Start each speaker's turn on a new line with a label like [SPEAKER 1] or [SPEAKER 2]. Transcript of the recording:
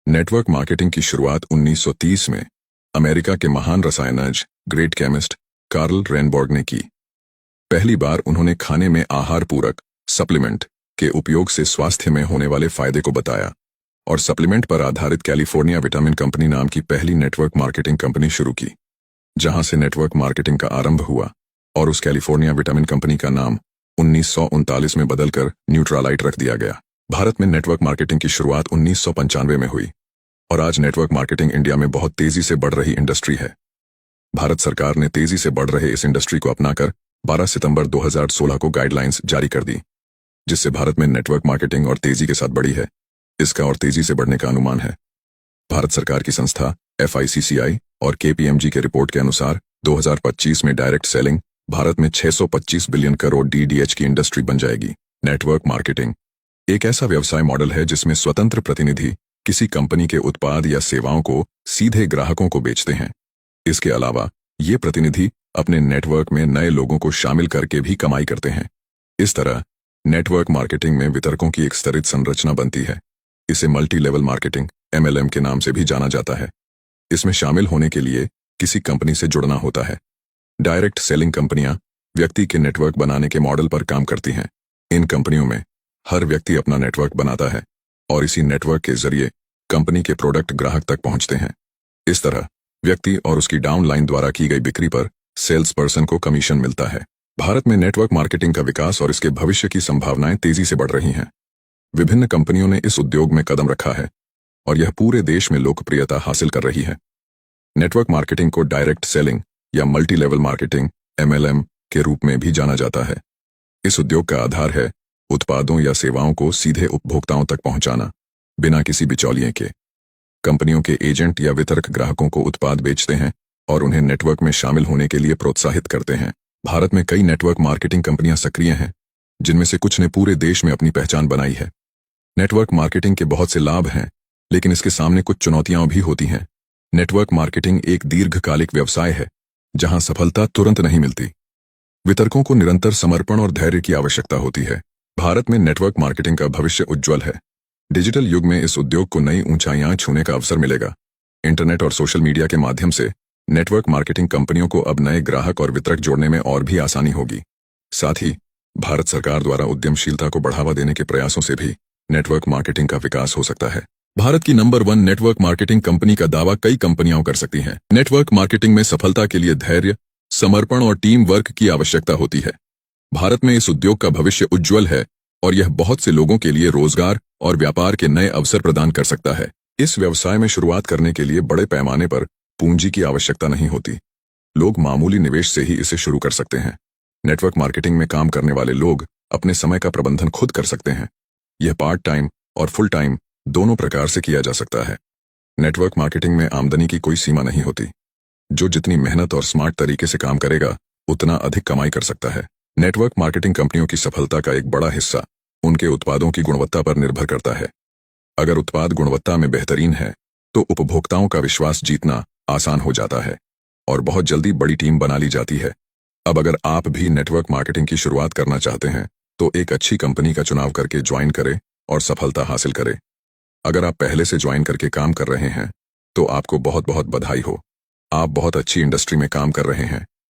[SPEAKER 1] Network marketing की शुरुआत 1930 में अमेरिका के महान रसायनज्ञ ग्रेट केमिस्ट कार्ल रेनबॉर्ग ने की। पहली बार उन्होंने खाने में आहार पूरक सप्लीमेंट के उपयोग से स्वास्थ्य में होने वाले फायदे को बताया और सप्लीमेंट पर आधारित कैलिफोर्निया विटामिन कंपनी नाम की पहली नेटवर्क मार्केटिंग कंपनी शुरू की, जहां से नेटवर्क मार्केटिंग का आरंभ हुआ और उस कैलिफोर्निया विटामिन कंपनी का नाम 1939 में बदलकर न्यूट्रालाइट रख दिया गया। भारत में नेटवर्क मार्केटिंग की शुरुआत 1995 में हुई और आज नेटवर्क मार्केटिंग इंडिया में बहुत तेजी से बढ़ रही इंडस्ट्री है। भारत सरकार ने तेजी से बढ़ रहे इस इंडस्ट्री को अपनाकर 12 सितंबर 2016 को गाइडलाइंस जारी कर दी, जिससे भारत में नेटवर्क मार्केटिंग और तेजी के साथ बढ़ी है। इसका और तेजी से बढ़ने का अनुमान है। भारत सरकार की संस्था FICCI और KPMG के रिपोर्ट के अनुसार 2025 में डायरेक्ट सेलिंग भारत में 625 बिलियन करोड़ DDH की इंडस्ट्री बन जाएगी। नेटवर्क मार्केटिंग एक ऐसा व्यवसाय मॉडल है जिसमें स्वतंत्र प्रतिनिधि किसी कंपनी के उत्पाद या सेवाओं को सीधे ग्राहकों को बेचते हैं। इसके अलावा ये प्रतिनिधि अपने नेटवर्क में नए लोगों को शामिल करके भी कमाई करते हैं। इस तरह नेटवर्क मार्केटिंग में वितरकों की एक स्तरित संरचना बनती है। इसे मल्टी लेवल मार्केटिंग MLM के नाम से भी जाना जाता है। इसमें शामिल होने के लिए किसी कंपनी से जुड़ना होता है। डायरेक्ट सेलिंग कंपनियां व्यक्ति के नेटवर्क बनाने के मॉडल पर काम करती हैं। इन कंपनियों में हर व्यक्ति अपना नेटवर्क बनाता है और इसी नेटवर्क के जरिए कंपनी के प्रोडक्ट ग्राहक तक पहुंचते हैं। इस तरह व्यक्ति और उसकी डाउनलाइन द्वारा की गई बिक्री पर सेल्स पर्सन को कमीशन मिलता है। भारत में नेटवर्क मार्केटिंग का विकास और इसके भविष्य की संभावनाएं तेजी से बढ़ रही हैं। विभिन्न कंपनियों ने इस उद्योग में कदम रखा है और यह पूरे देश में लोकप्रियता हासिल कर रही है। नेटवर्क मार्केटिंग को डायरेक्ट सेलिंग या मल्टी लेवल मार्केटिंग MLM के रूप में भी जाना जाता है। इस उद्योग का आधार है उत्पादों या सेवाओं को सीधे उपभोक्ताओं तक पहुंचाना, बिना किसी बिचौलिए के। कंपनियों के एजेंट या वितरक ग्राहकों को उत्पाद बेचते हैं और उन्हें नेटवर्क में शामिल होने के लिए प्रोत्साहित करते हैं। भारत में कई नेटवर्क मार्केटिंग कंपनियां सक्रिय हैं, जिनमें से कुछ ने पूरे देश में अपनी पहचान बनाई है। नेटवर्क मार्केटिंग के बहुत से लाभ हैं, लेकिन इसके सामने कुछ चुनौतियां भी होती हैं। नेटवर्क मार्केटिंग एक दीर्घकालिक व्यवसाय है, जहां सफलता तुरंत नहीं मिलती। वितरकों को निरंतर समर्पण और धैर्य की आवश्यकता होती है। भारत में नेटवर्क मार्केटिंग का भविष्य उज्जवल है। डिजिटल युग में इस उद्योग को नई ऊंचाइयां छूने का अवसर मिलेगा। इंटरनेट और सोशल मीडिया के माध्यम से नेटवर्क मार्केटिंग कंपनियों को अब नए ग्राहक और वितरक जोड़ने में और भी आसानी होगी। साथ ही भारत सरकार द्वारा उद्यमशीलता को बढ़ावा देने के प्रयासों से भी नेटवर्क मार्केटिंग का विकास हो सकता है। भारत की नंबर 1 नेटवर्क मार्केटिंग कंपनी का दावा कई कंपनियां कर सकती हैं। नेटवर्क मार्केटिंग में सफलता के लिए धैर्य, समर्पण और टीम वर्क की आवश्यकता होती है। भारत में इस उद्योग का भविष्य उज्जवल है और यह बहुत से लोगों के लिए रोजगार और व्यापार के नए अवसर प्रदान कर सकता है। इस व्यवसाय में शुरुआत करने के लिए बड़े पैमाने पर पूंजी की आवश्यकता नहीं होती। लोग मामूली निवेश से ही इसे शुरू कर सकते हैं। नेटवर्क मार्केटिंग में काम करने वाले लोग अपने समय का प्रबंधन खुद कर सकते हैं। यह पार्ट टाइम और फुल टाइम दोनों प्रकार से किया जा सकता है। नेटवर्क मार्केटिंग में आमदनी की कोई सीमा नहीं होती। जो जितनी मेहनत और स्मार्ट तरीके से काम करेगा, उतना अधिक कमाई कर सकता है। नेटवर्क मार्केटिंग कंपनियों की सफलता का एक बड़ा हिस्सा उनके उत्पादों की गुणवत्ता पर निर्भर करता है। अगर उत्पाद गुणवत्ता में बेहतरीन है, तो उपभोक्ताओं का विश्वास जीतना आसान हो जाता है और बहुत जल्दी बड़ी टीम बना ली जाती है। अब अगर आप भी नेटवर्क मार्केटिंग की शुरुआत करना चाहते हैं, तो एक अच्छी कंपनी का चुनाव करके ज्वाइन करें और सफलता हासिल करें। अगर आप पहले से ज्वाइन करके काम कर रहे हैं, तो आपको बहुत बहुत बधाई हो। आप बहुत अच्छी इंडस्ट्री में काम कर रहे हैं।